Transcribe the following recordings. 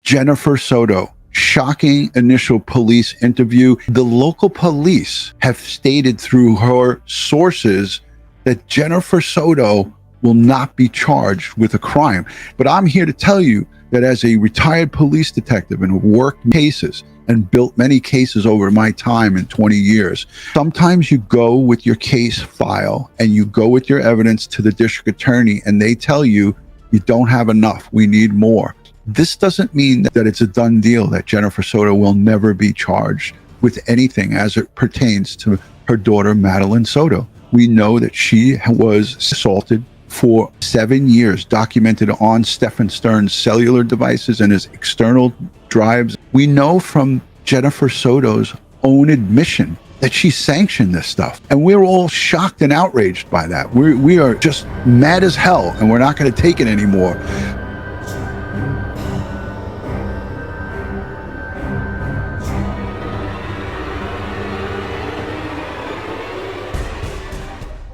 Jennifer Soto. Shocking initial police interview. The local police have stated through her sources that Jennifer Soto will not be charged with a crime. But I'm here to tell you that as a retired police detective and worked cases and built many cases over my time in 20 years, sometimes you go with your case file and you go with your evidence to the district attorney and they tell you, you don't have enough, we need more. This doesn't mean that it's a done deal that Jennifer Soto will never be charged with anything as it pertains to her daughter, Madeline Soto. We know that she was assaulted for 7 years, documented on Stephan Stern's cellular devices and his external drives. We know from Jennifer Soto's own admission that she sanctioned this stuff. And we're all shocked and outraged by that. We are just mad as hell, and we're not going to take it anymore.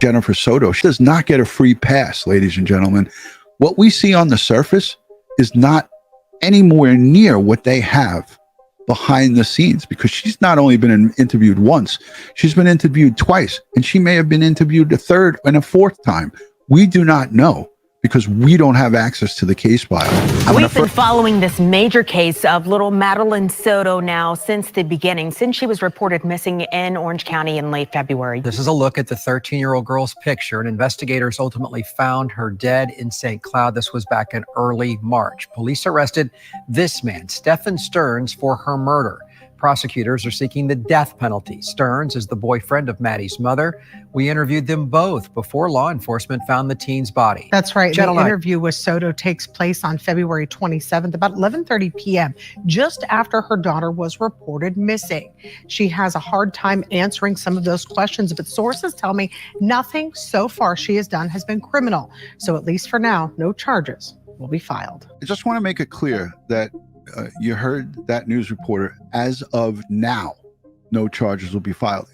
Jennifer Soto, she does not get a free pass, ladies and gentlemen. What we see on the surface is not anywhere near what they have behind the scenes, because she's not only been interviewed once, she's been interviewed twice, and she may have been interviewed a third and a fourth time. We do not know, because we don't have access to the case file. We've been following this major case of little Madeline Soto now since the beginning, since she was reported missing in Orange County in late February. This is a look at the 13-year-old girl's picture, and investigators ultimately found her dead in St. Cloud. This was back in early March. Police arrested this man, Stephan Stearns, for her murder. Prosecutors are seeking the death penalty. Stearns is the boyfriend of Maddie's mother. We interviewed them both before law enforcement found the teen's body. That's right. The interview with Soto takes place on February 27th, about 11:30 p.m., just after her daughter was reported missing. She has a hard time answering some of those questions, but sources tell me nothing so far she has done has been criminal. So at least for now, no charges will be filed. I just want to make it clear that you heard that news reporter. As of now, no charges will be filed.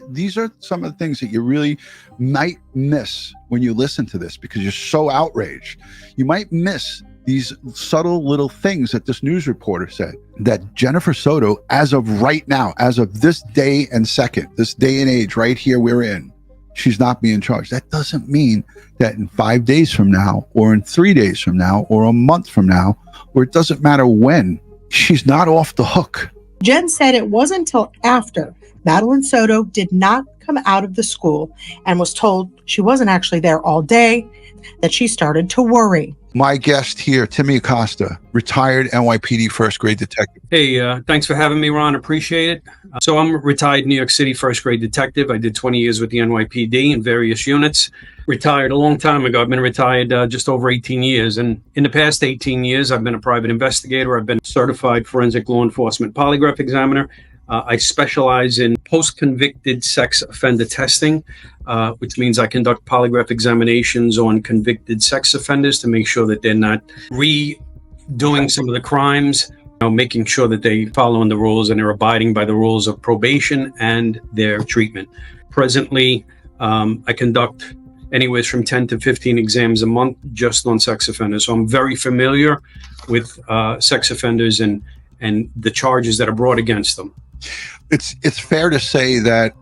These are some of the things that you really might miss when you listen to this, because you're so outraged. You might miss these subtle little things that this news reporter said, that Jennifer Soto, as of right now, as of this day and second, this day and age right here we're in, she's not being charged. That doesn't mean that in 5 days from now, or in 3 days from now, or a month from now, or it doesn't matter when, she's not off the hook. Jen said it wasn't until after Madeline Soto did not come out of the school and was told she wasn't actually there all day that she started to worry. My guest here, Timmy Acosta, retired NYPD first grade detective. Hey, thanks for having me, Ron. Appreciate it. So I'm a retired New York City first grade detective. I did 20 years with the NYPD in various units. Retired a long time ago. I've been retired just over 18 years. And in the past 18 years, I've been a private investigator. I've been certified forensic law enforcement polygraph examiner. I specialize in post-convicted sex offender testing, which means I conduct polygraph examinations on convicted sex offenders to make sure that they're not redoing some of the crimes, making sure that they following the rules and they're abiding by the rules of probation and their treatment. Presently, I conduct anywhere from 10 to 15 exams a month just on sex offenders. So I'm very familiar with sex offenders and the charges that are brought against them. It's fair to say that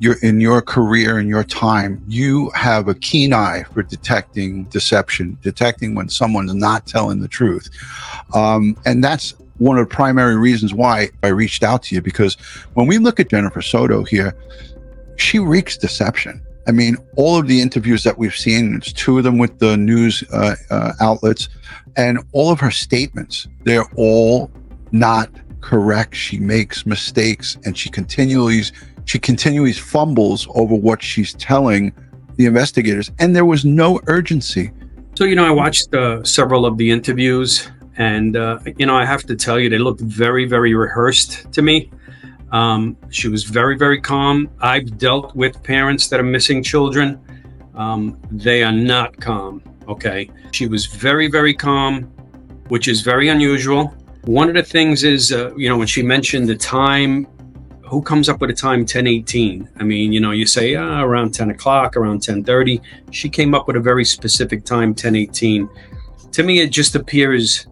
you're in your career and your time, you have a keen eye for detecting deception, detecting when someone's not telling the truth. And that's one of the primary reasons why I reached out to you, because when we look at Jennifer Soto here, she reeks deception. I mean, all of the interviews that we've seen, it's two of them with the news outlets, and all of her statements, they're all not correct. She makes mistakes, and she continually fumbles over what she's telling the investigators, and there was no urgency. So, I watched several of the interviews, and, I have to tell you, they looked very, very rehearsed to me. She was very, very calm. I've dealt with parents that are missing children. They are not calm, okay? She was very, very calm, which is very unusual. One of the things is, when she mentioned the time, who comes up with a time 10:18? I mean, you say around 10 o'clock, around 10:30. She came up with a very specific time, 10:18. To me, it just appears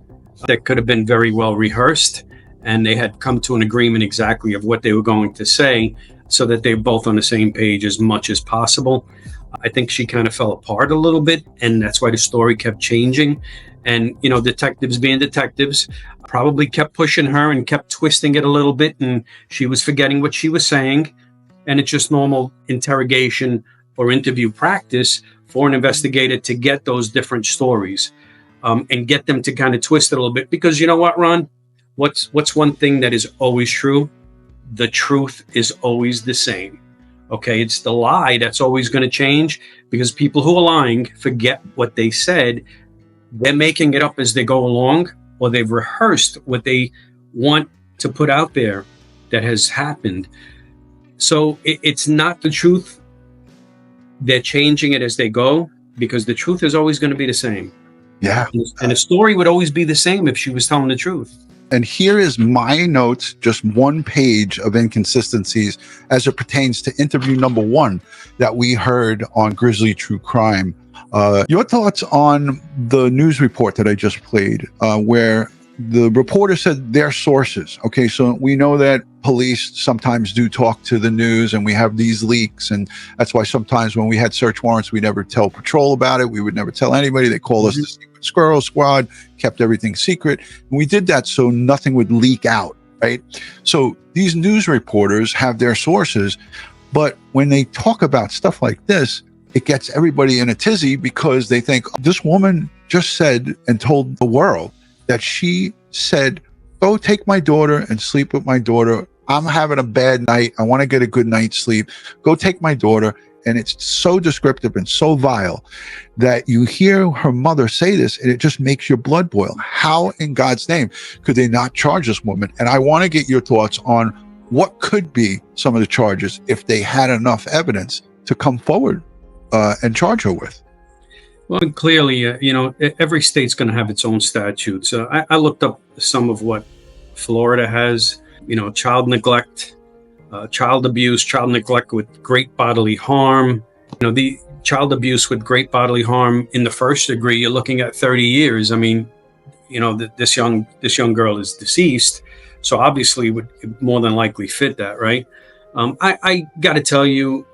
that could have been very well rehearsed, and they had come to an agreement exactly of what they were going to say so that they were both on the same page as much as possible. I think she kind of fell apart a little bit, and that's why the story kept changing. And, detectives being detectives probably kept pushing her and kept twisting it a little bit, and she was forgetting what she was saying. And it's just normal interrogation or interview practice for an investigator to get those different stories and get them to kind of twist it a little bit. Because you know what, Ron? What's one thing that is always true? The truth is always the same. Okay, it's the lie that's always going to change, because people who are lying forget what they said. They're making it up as they go along, or they've rehearsed what they want to put out there that has happened. So it's not the truth. They're changing it as they go, because the truth is always going to be the same. Yeah. And the story would always be the same if she was telling the truth. And here is my notes, just one page of inconsistencies as it pertains to interview number 1 that we heard on Grizzly True Crime. Your thoughts on the news report that I just played, where the reporter said their sources. Okay, so we know that police sometimes do talk to the news, and we have these leaks, and that's why sometimes when we had search warrants, we never tell patrol about it. We would never tell anybody. They call us the Secret Squirrel Squad, kept everything secret. And we did that so nothing would leak out, right? So these news reporters have their sources, but when they talk about stuff like this, it gets everybody in a tizzy, because they think this woman just said and told the world that she said, go take my daughter and sleep with my daughter. I'm having a bad night. I want to get a good night's sleep. Go take my daughter. And it's so descriptive and so vile that you hear her mother say this, and it just makes your blood boil. How in God's name could they not charge this woman? And I want to get your thoughts on what could be some of the charges if they had enough evidence to come forward and charge her with. Well, clearly, every state's going to have its own statutes. I looked up some of what Florida has, child neglect, child abuse, child neglect with great bodily harm. The child abuse with great bodily harm in the first degree, you're looking at 30 years. I mean, this young girl is deceased, so obviously would more than likely fit that, right? I got to tell you,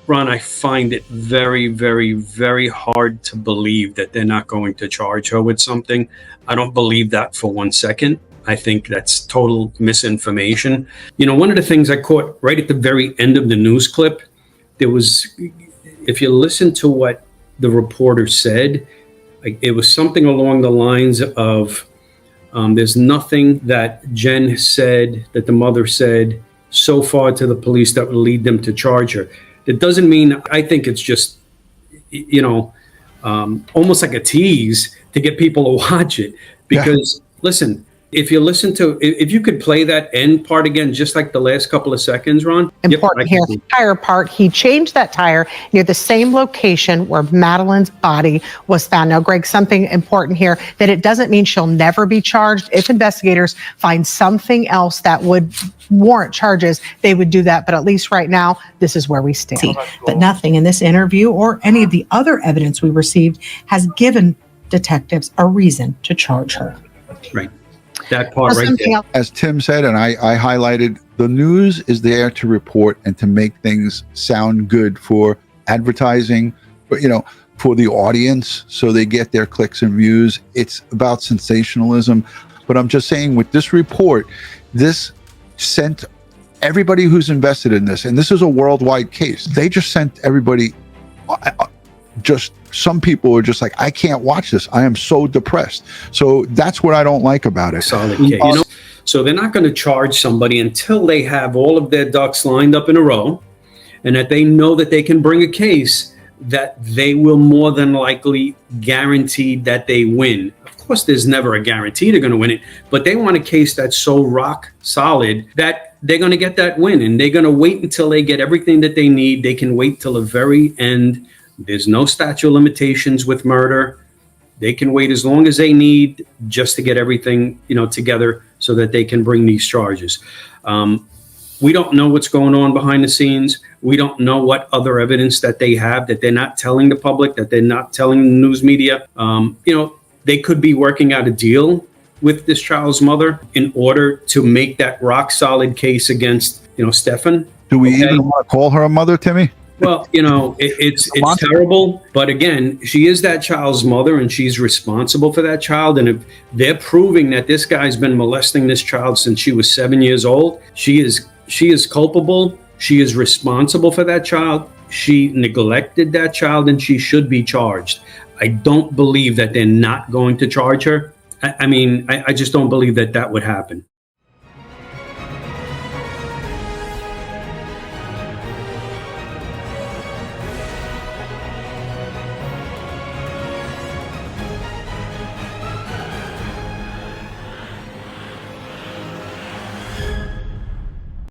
Ron, I find it very, very, very hard to believe that they're not going to charge her with something. I don't believe that for 1 second. I think that's total misinformation. One of the things I caught right at the very end of the news clip, there was, if you listen to what the reporter said, it was something along the lines of, there's nothing that Jen said, that the mother said so far to the police that would lead them to charge her. It doesn't mean, I think it's just, almost like a tease to get people to watch it. Because, Listen, if you could play that end part again, just like the last couple of seconds, Ron. Important here, tire part. He changed that tire near the same location where Madeline's body was found. Now, Greg, something important here, that it doesn't mean she'll never be charged. If investigators find something else that would warrant charges, they would do that. But at least right now, this is where we stand. But nothing in this interview or any of the other evidence we received has given detectives a reason to charge her. Right. That part right there. As Tim said, and I highlighted, the news is there to report and to make things sound good for advertising, but for the audience, so they get their clicks and views. It's about sensationalism. But I'm just saying, with this report, this sent everybody who's invested in this, and this is a worldwide case, they just sent everybody, just some people are just like, I can't watch this. I am so depressed. So that's what I don't like about it. Solid case. So they're not going to charge somebody until they have all of their ducks lined up in a row, and that they know that they can bring a case that they will more than likely guarantee that they win. Of course, there's never a guarantee they're going to win it, but they want a case that's so rock solid that they're going to get that win, and they're going to wait until they get everything that they need. They can wait till the very end. There's no statute of limitations with murder. They can wait as long as they need just to get everything, together so that they can bring these charges. We don't know what's going on behind the scenes. We don't know what other evidence that they have that they're not telling the public, that they're not telling the news media. they could be working out a deal with this child's mother in order to make that rock solid case against, Stephan. Do we even want to call her a mother, Timmy? Well, it's terrible. But again, she is that child's mother and she's responsible for that child. And if they're proving that this guy's been molesting this child since she was 7 years old, she is culpable. She is responsible for that child. She neglected that child and she should be charged. I don't believe that they're not going to charge her. I just don't believe that would happen.